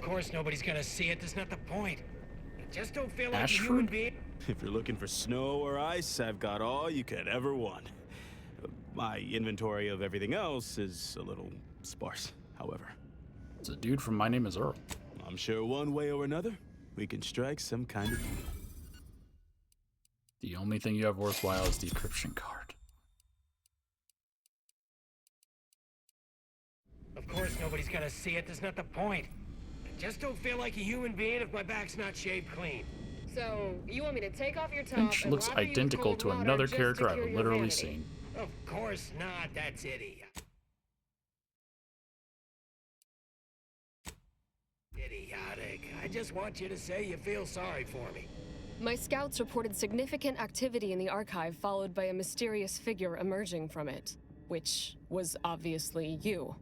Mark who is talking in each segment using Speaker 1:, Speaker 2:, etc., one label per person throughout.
Speaker 1: course nobody's gonna see it. That's not the point. I just don't feel like a human
Speaker 2: Ashford?
Speaker 1: being.
Speaker 3: If you're looking for snow or ice, I've got all you could ever want. My inventory of everything else is a little sparse, however.
Speaker 2: It's a dude from My Name is Earl.
Speaker 3: I'm sure one way or another, we can strike some kind of deal.
Speaker 2: The only thing you have worthwhile is the decryption card.
Speaker 1: Of course nobody's gonna see it. That's not the point. I just don't feel like a human being if my back's not shaved clean.
Speaker 4: So, you want me to take off your top
Speaker 2: Finch
Speaker 4: and
Speaker 2: looks
Speaker 4: lather you with
Speaker 2: identical
Speaker 4: cold
Speaker 2: to
Speaker 4: water
Speaker 2: another
Speaker 4: just to
Speaker 2: character
Speaker 4: cure
Speaker 2: I've
Speaker 4: your
Speaker 2: literally
Speaker 4: vanity?
Speaker 2: seen.
Speaker 1: Of course not. That's idiotic. Idiotic. I just want you to say you feel sorry for me.
Speaker 4: My scouts reported significant activity in the archive, followed by a mysterious figure emerging from it, which was obviously you.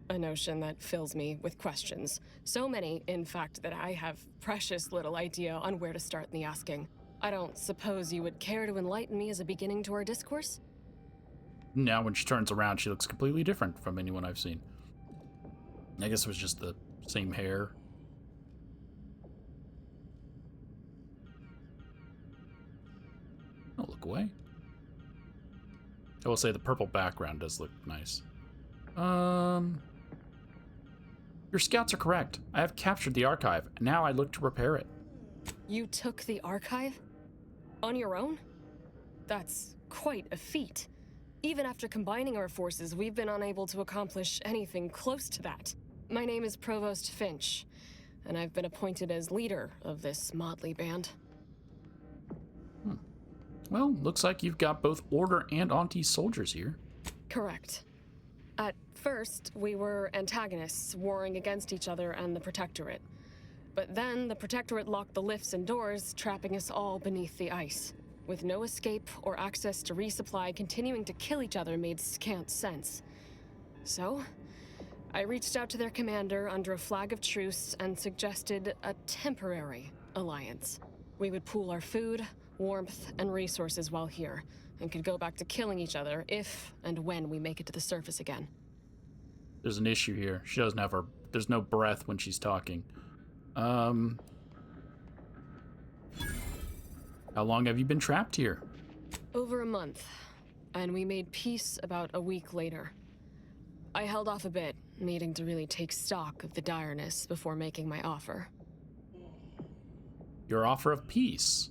Speaker 4: A notion that fills me with questions. So many, in fact, that I have precious little idea on where to start in the asking. I don't suppose you would care to enlighten me as a beginning to our discourse?
Speaker 2: Now when she turns around, she looks completely different from anyone I've seen. I guess it was just the same hair. Don't look away. I will say the purple background does look nice. Your scouts are correct. I have captured the archive. Now I look to repair it.
Speaker 4: You took the archive? On your own? That's quite a feat. Even after combining our forces, we've been unable to accomplish anything close to that. My name is Provost Finch, and I've been appointed as leader of this motley band.
Speaker 2: Well, looks like you've got both Order and Auntie soldiers here.
Speaker 4: Correct. At first, we were antagonists, warring against each other and the Protectorate. But then the Protectorate locked the lifts and doors, trapping us all beneath the ice. With no escape or access to resupply, continuing to kill each other made scant sense. So, I reached out to their commander under a flag of truce and suggested a temporary alliance. We would pool our food, warmth, and resources while here, and could go back to killing each other if and when we make it to the surface again.
Speaker 2: There's an issue here. She doesn't have her... There's no breath when she's talking. How long have you been trapped here?
Speaker 4: Over a month, and we made peace about a week later. I held off a bit, needing to really take stock of the direness before making my offer.
Speaker 2: Your offer of peace.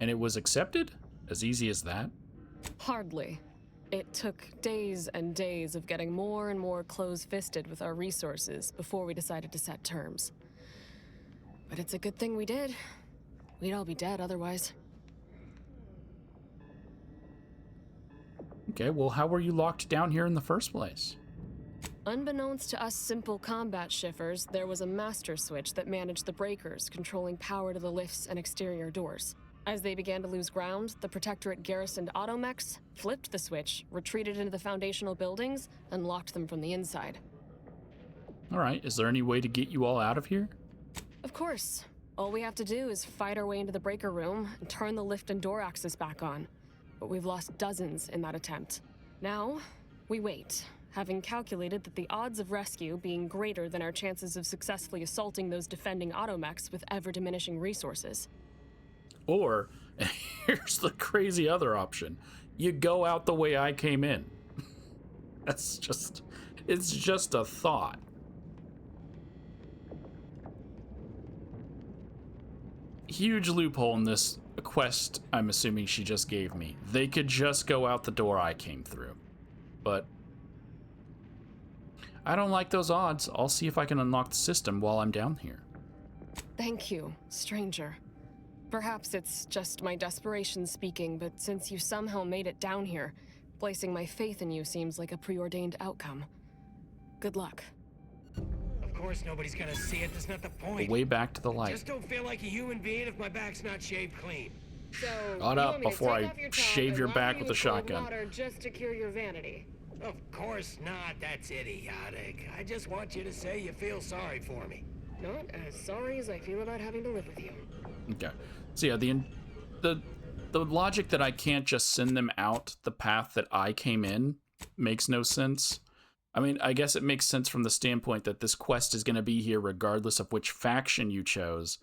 Speaker 2: And it was accepted? As easy as that?
Speaker 4: Hardly. It took days and days of getting more and more close-fisted with our resources before we decided to set terms. But it's a good thing we did. We'd all be dead otherwise.
Speaker 2: Okay, well, how were you locked down here in the first place?
Speaker 4: Unbeknownst to us simple combat shiffers, there was a master switch that managed the breakers, controlling power to the lifts and exterior doors. As they began to lose ground, the Protectorate garrisoned automechs, flipped the switch, retreated into the foundational buildings, and locked them from the inside.
Speaker 2: All right, is there any way to get you all out of here?
Speaker 4: Of course. All we have to do is fight our way into the breaker room and turn the lift and door access back on. But we've lost dozens in that attempt. Now, we wait, having calculated that the odds of rescue being greater than our chances of successfully assaulting those defending automechs with ever-diminishing resources.
Speaker 2: Or, here's the crazy other option. You go out the way I came in. It's just a thought. Huge loophole in this quest I'm assuming she just gave me. They could just go out the door I came through. But I don't like those odds. I'll see if I can unlock the system while I'm down here.
Speaker 4: Thank you, stranger. Perhaps it's just my desperation speaking, but since you somehow made it down here, placing my faith in you seems like a preordained outcome. Good luck.
Speaker 1: Of course nobody's gonna see it. That's not the point.
Speaker 2: Way back to the
Speaker 1: I
Speaker 2: light.
Speaker 1: just don't feel like a human being if my back's not shaved clean.
Speaker 4: So,
Speaker 2: Shut
Speaker 4: you
Speaker 2: up
Speaker 4: want me to
Speaker 2: before
Speaker 4: take
Speaker 2: I
Speaker 4: off your top
Speaker 2: shave
Speaker 4: and
Speaker 2: your
Speaker 4: lather
Speaker 2: back
Speaker 4: you
Speaker 2: with a
Speaker 4: cold
Speaker 2: shotgun.
Speaker 4: water just to cure your vanity?
Speaker 1: Of course not. That's idiotic. I just want you to say you feel sorry for me.
Speaker 4: Not as sorry as I feel about having to live with you.
Speaker 2: Okay. So yeah, the logic that I can't just send them out the path that I came in makes no sense. I mean, I guess it makes sense from the standpoint that this quest is going to be here regardless of which faction you chose.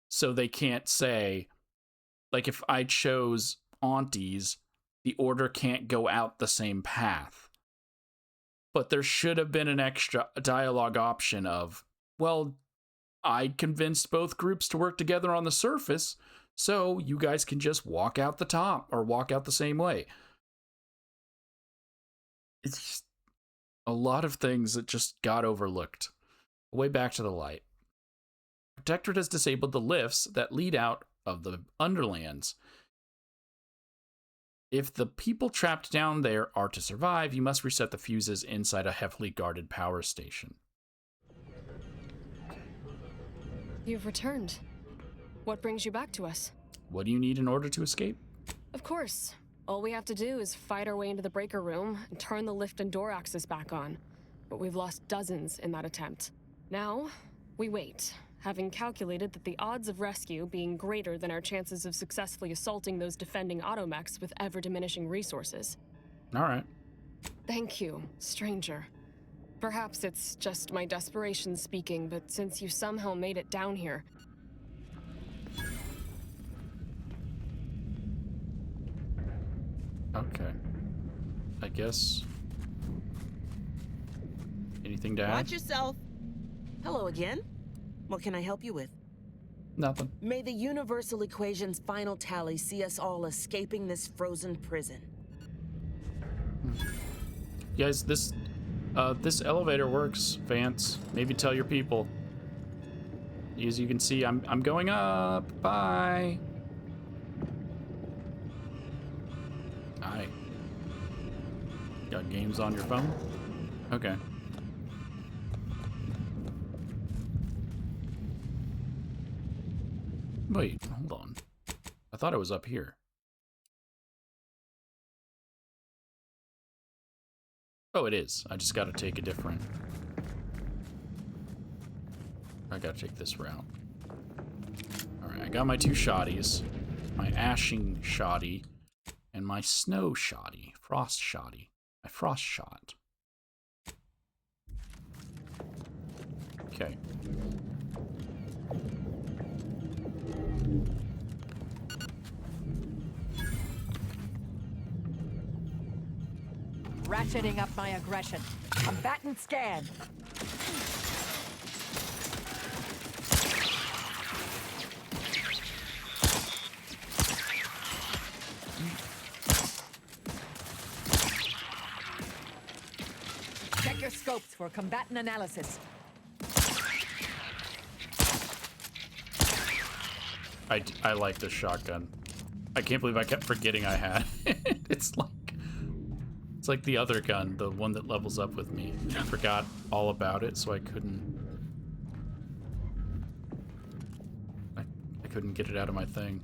Speaker 2: So they can't say, like, if I chose Aunties, the Order can't go out the same path. But there should have been an extra dialogue option of, well, I convinced both groups to work together on the surface, so you guys can just walk out the top or walk out the same way. It's just a lot of things that just got overlooked. Way back to the light. Protectorate has disabled the lifts that lead out of the Underlands. If the people trapped down there are to survive, you must reset the fuses inside a heavily guarded power station.
Speaker 4: You've returned. What brings you back to us?
Speaker 2: What do you need in order to escape?
Speaker 4: Of course. All we have to do is fight our way into the breaker room and turn the lift and door access back on. But we've lost dozens in that attempt. Now, we wait, having calculated that the odds of rescue being greater than our chances of successfully assaulting those defending automechs with ever-diminishing resources.
Speaker 2: All right.
Speaker 4: Thank you, stranger. Perhaps it's just my desperation speaking, but since you somehow made it down here...
Speaker 2: Okay. I guess... Anything to add?
Speaker 5: Watch yourself. Hello again. What can I help you with?
Speaker 2: Nothing.
Speaker 5: May the universal equation's final tally see us all escaping this frozen prison.
Speaker 2: Guys, this elevator works, Vance. Maybe tell your people. As you can see, I'm going up. Bye. Hi. Got games on your phone? Okay. Wait, hold on. I thought it was up here. Oh, it is. I just gotta take a different... I gotta take this route. Alright, I got my two shotties. My ashing shotty. And my snow shotty. Frost shotty. My frost shot. Okay.
Speaker 6: Ratcheting up my aggression. Combatant scan. Check your scopes for combatant analysis.
Speaker 2: I like this shotgun. I can't believe I kept forgetting I had it. It's like the other gun, the one that levels up with me. I forgot all about it, so I couldn't get it out of my thing.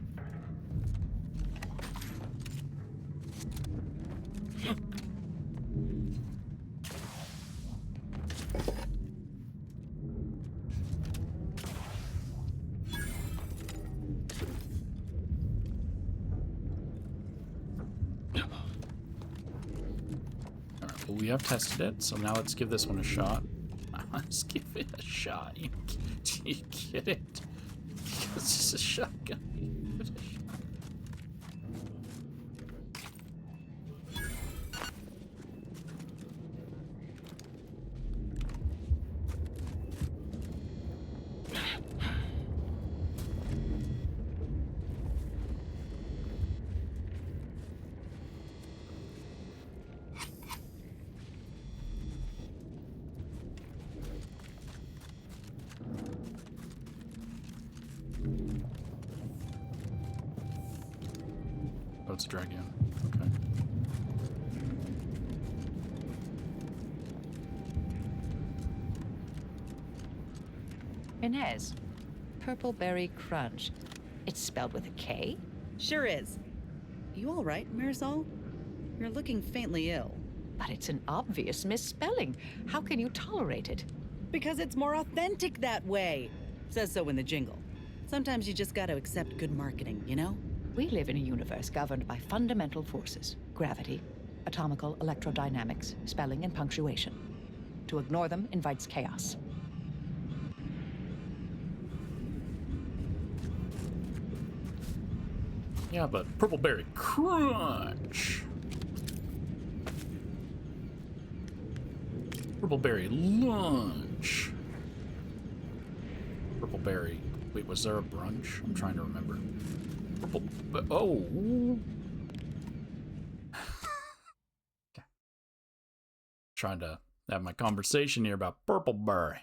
Speaker 2: We have tested it, so now let's give this one a shot. Let's give it a shot. You get it? It's just a shotgun. Give it a shot. Oh, it's a dragon. Okay.
Speaker 6: Inez. Purple berry crunch. It's spelled with a K?
Speaker 7: Sure is. You all right, Marisol? You're looking faintly ill.
Speaker 6: But it's an obvious misspelling. How can you tolerate it?
Speaker 7: Because it's more authentic that way. Says so in the jingle. Sometimes you just gotta accept good marketing, you know?
Speaker 6: We live in a universe governed by fundamental forces. Gravity, atomical electrodynamics, spelling, and punctuation. To ignore them invites chaos.
Speaker 2: Yeah, but Purple Berry Crunch. Purple Berry Lunch. Purple Berry. Wait, was there a brunch? I'm trying to remember. Purple. Oh. Okay. Trying to have my conversation here about Purple Berry.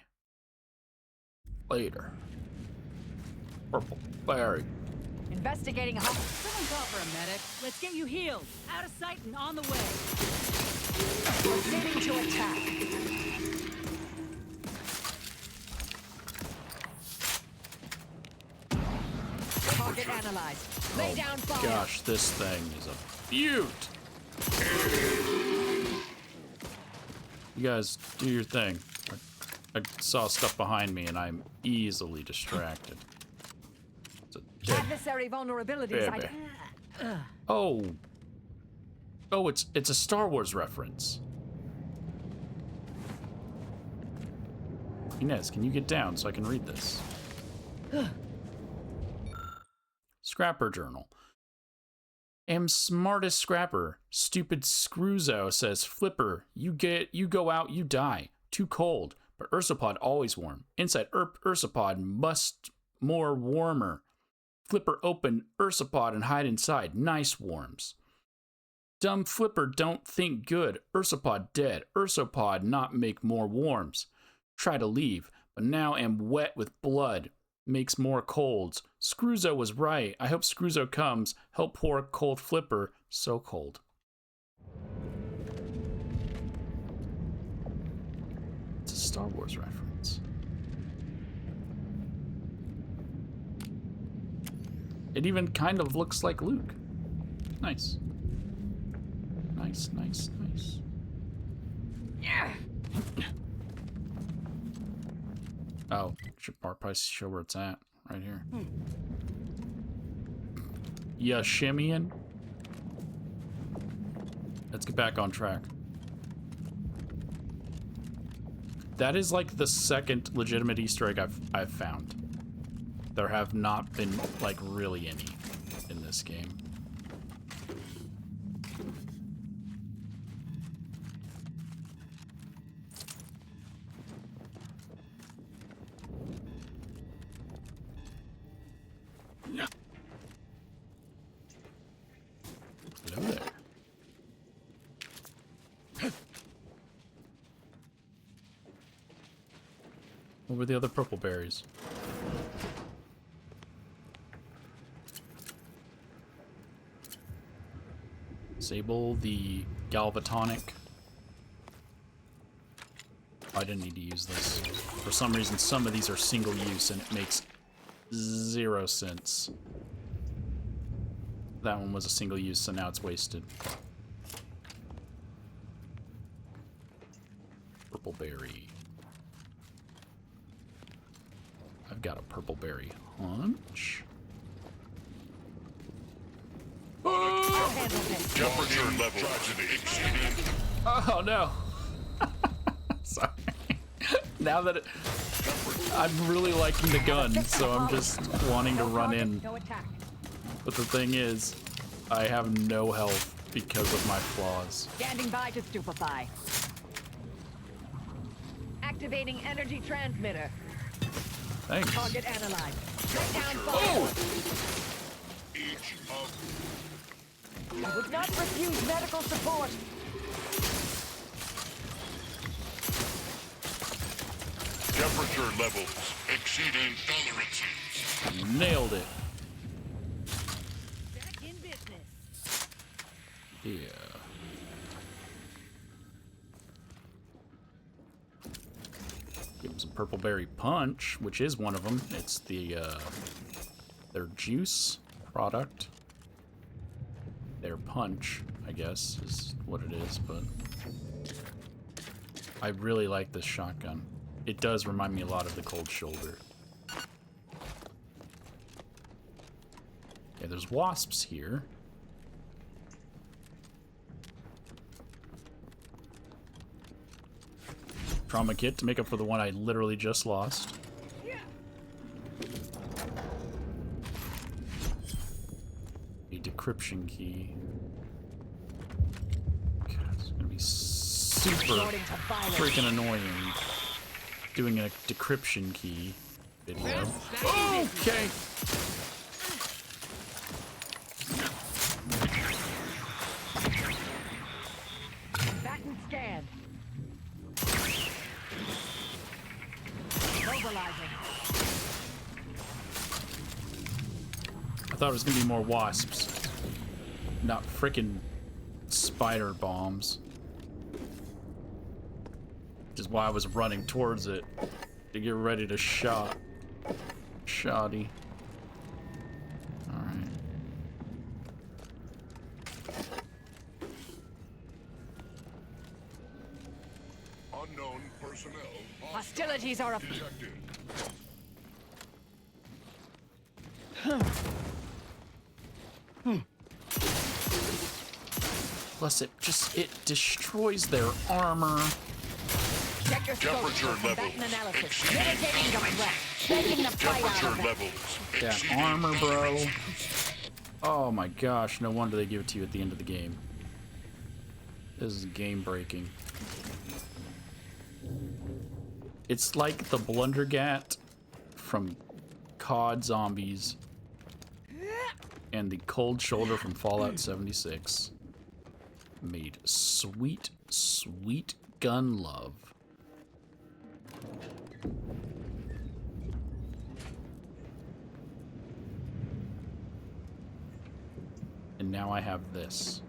Speaker 2: Later. Purple Berry.
Speaker 8: Investigating a Someone call for a medic. Let's get you healed. Out of sight and on the way.
Speaker 6: Proceeding to attack. Target analyzed. Lay down fire.
Speaker 2: Gosh, this thing is a beaut. You guys do your thing. I saw stuff behind me and I'm easily distracted.
Speaker 8: Adversary vulnerabilities.
Speaker 2: Baby. Oh. Oh, it's a Star Wars reference. Inez, can you get down so I can read this? Scrapper Journal. Am smartest scrapper. Stupid Screwzo says, Flipper, you go out, you die. Too cold. But Ursapod always warm. Inside Ursapod must more warmer. Flipper open Ursapod and hide inside. Nice warms. Dumb Flipper don't think good. Ursapod dead. Ursapod not make more warms. Try to leave, but now am wet with blood. Makes more colds. Screwzo was right. I hope Screwzo comes. Help poor cold Flipper. So cold. It's a Star Wars reference. It even kind of looks like Luke. Nice. Nice, nice, nice. Yeah. Oh, should probably show where it's at. Right here. Yeah, shimmying. Let's get back on track. That is like the second legitimate Easter egg I've found. There have not been like really any in this game. Hello there. What were the other purple berries? Disable the galvatonic. I didn't need to use this. For some reason, some of these are single use and it makes 0 sense. That one was a single use, so now it's wasted. Purple berry. I've got a purple berry hunch.
Speaker 9: Temperature level exceeding.
Speaker 2: Oh no. Sorry. Now that I'm really liking the gun, so I'm just wanting to run in. But the thing is, I have no health because of my flaws.
Speaker 8: Standing by to stupefy. Activating energy transmitter.
Speaker 2: Thanks.
Speaker 8: Target analyzed. Lay down fire.
Speaker 2: Oh!
Speaker 9: Each of
Speaker 8: I would not refuse medical support.
Speaker 9: temperature levels exceeding tolerances.
Speaker 2: Nailed it.
Speaker 8: Back in business.
Speaker 2: Yeah. Give them some purple berry punch, which is one of them. It's the their juice product. Their punch, I guess, is what it is, but I really like this shotgun. It does remind me a lot of the Cold Shoulder. Okay, there's wasps here. trauma kit to make up for the one I literally just lost. A decryption key. God, it's gonna be super freaking annoying doing a decryption key video. Okay.
Speaker 8: Back and scan. Mobilizing.
Speaker 2: I thought it was gonna be more wasps, not freaking spider bombs. Which is why I was running towards it to get ready to shoddy. All right.
Speaker 9: Unknown personnel.
Speaker 8: Hostilities are afoot.
Speaker 9: Detected.
Speaker 2: Plus, it destroys their armor.
Speaker 8: Check your scope
Speaker 9: Temperature
Speaker 8: for combatant
Speaker 9: levels
Speaker 8: analysis.
Speaker 9: exceeding
Speaker 8: Mitigating the threat. Taking the fight out
Speaker 9: Temperature
Speaker 8: of it.
Speaker 9: levels
Speaker 2: That
Speaker 9: exceeding
Speaker 2: armor, bro.
Speaker 9: tolerances.
Speaker 2: Oh my gosh, no wonder they give it to you at the end of the game. This is game breaking. It's like the Blundergat from COD Zombies and the Cold Shoulder from Fallout 76. Made sweet, sweet gun love. And now I have this.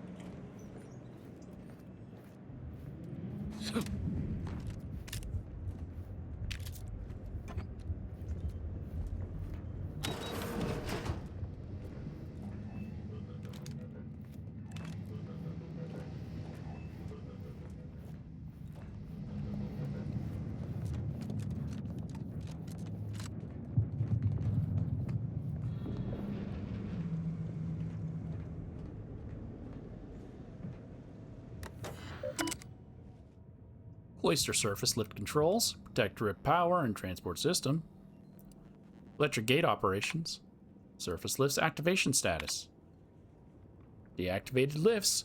Speaker 2: Cloister surface lift controls, protectorate power and transport system, electric gate operations, surface lifts activation status. Deactivated lifts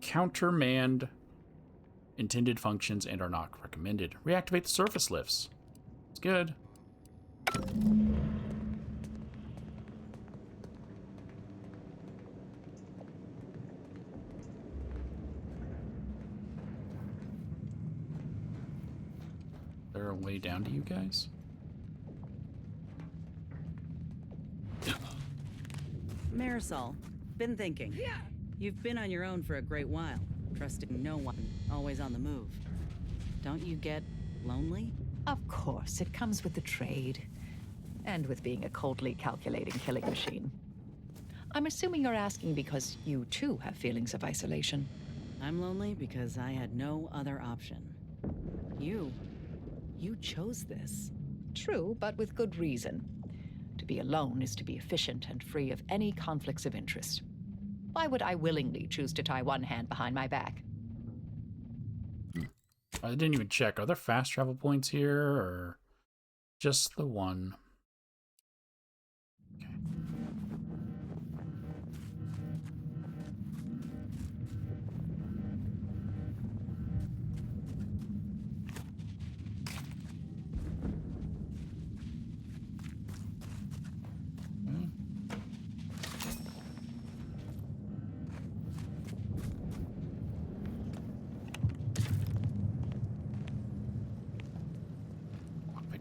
Speaker 2: countermand intended functions and are not recommended. Reactivate the surface lifts. It's good. Is there a way down to you guys?
Speaker 7: Marisol, been thinking. You've been on your own for a great while, trusting no one, always on the move. Don't you get lonely?
Speaker 6: Of course, it comes with the trade. And with being a coldly calculating killing machine. I'm assuming you're asking because you too have feelings of isolation.
Speaker 7: I'm lonely because I had no other option. You chose this.
Speaker 6: True, but with good reason. To be alone is to be efficient and free of any conflicts of interest. Why would I willingly choose to tie one hand behind my back?
Speaker 2: I didn't even check. Are there fast travel points here or just the one? Okay.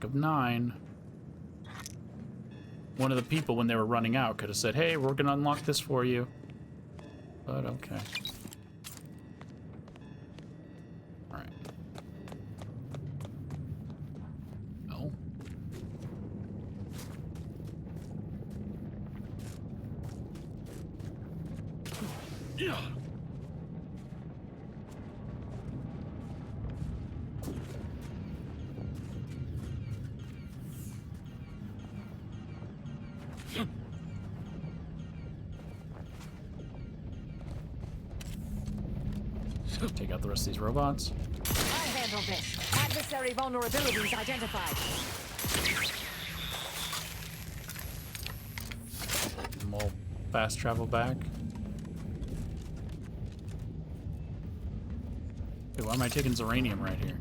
Speaker 2: Of 9. One of the people, when they were running out, could have said, hey, we're gonna unlock this for you. But okay. Alright. Oh. Yeah. Take out the rest of these robots.
Speaker 8: I'll handle this. Adversary
Speaker 6: Unnecessary vulnerabilities identified.
Speaker 2: And we'll fast travel back. Wait, why am I taking Zeranium right here?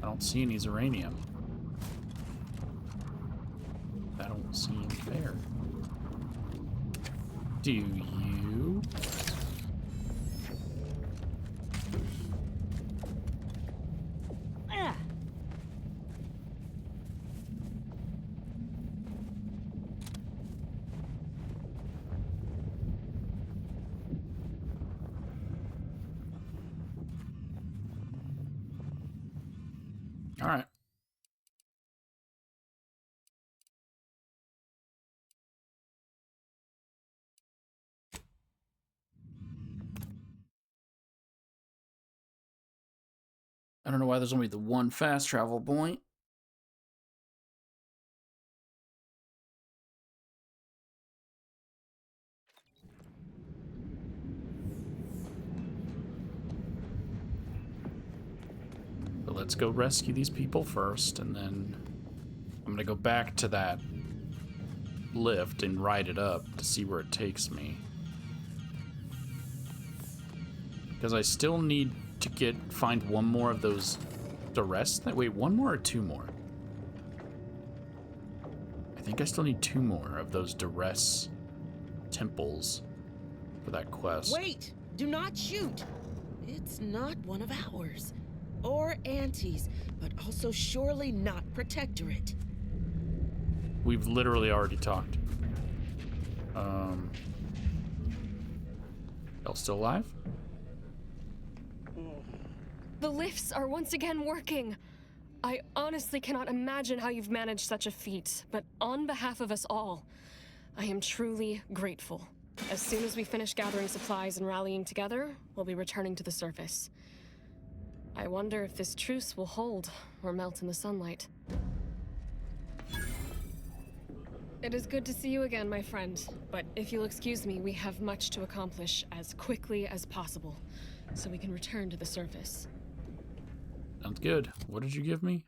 Speaker 2: I don't see any Zeranium. I don't seem fair. Do you? All right. I don't know why there's only the one fast travel point. But let's go rescue these people first, and then I'm gonna go back to that lift and ride it up to see where it takes me. Because I still need to find one more of those duress. Wait, one more or two more? I think I still need two more of those duress temples for that quest.
Speaker 5: Wait! Do not shoot! It's not one of ours. Or Auntie's, but also surely not Protectorate.
Speaker 2: We've literally already talked. Y'all still alive?
Speaker 4: The lifts are once again working. I honestly cannot imagine how you've managed such a feat, but on behalf of us all, I am truly grateful. As soon as we finish gathering supplies and rallying together, we'll be returning to the surface. I wonder if this truce will hold or melt in the sunlight. It is good to see you again, my friend, but if you'll excuse me, we have much to accomplish as quickly as possible, so we can return to the surface.
Speaker 2: Sounds good. What did you give me?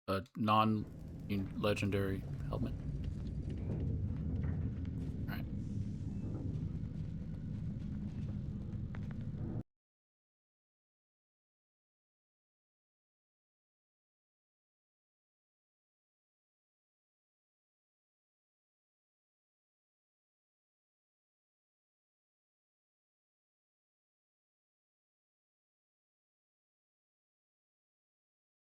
Speaker 2: A non-legendary helmet.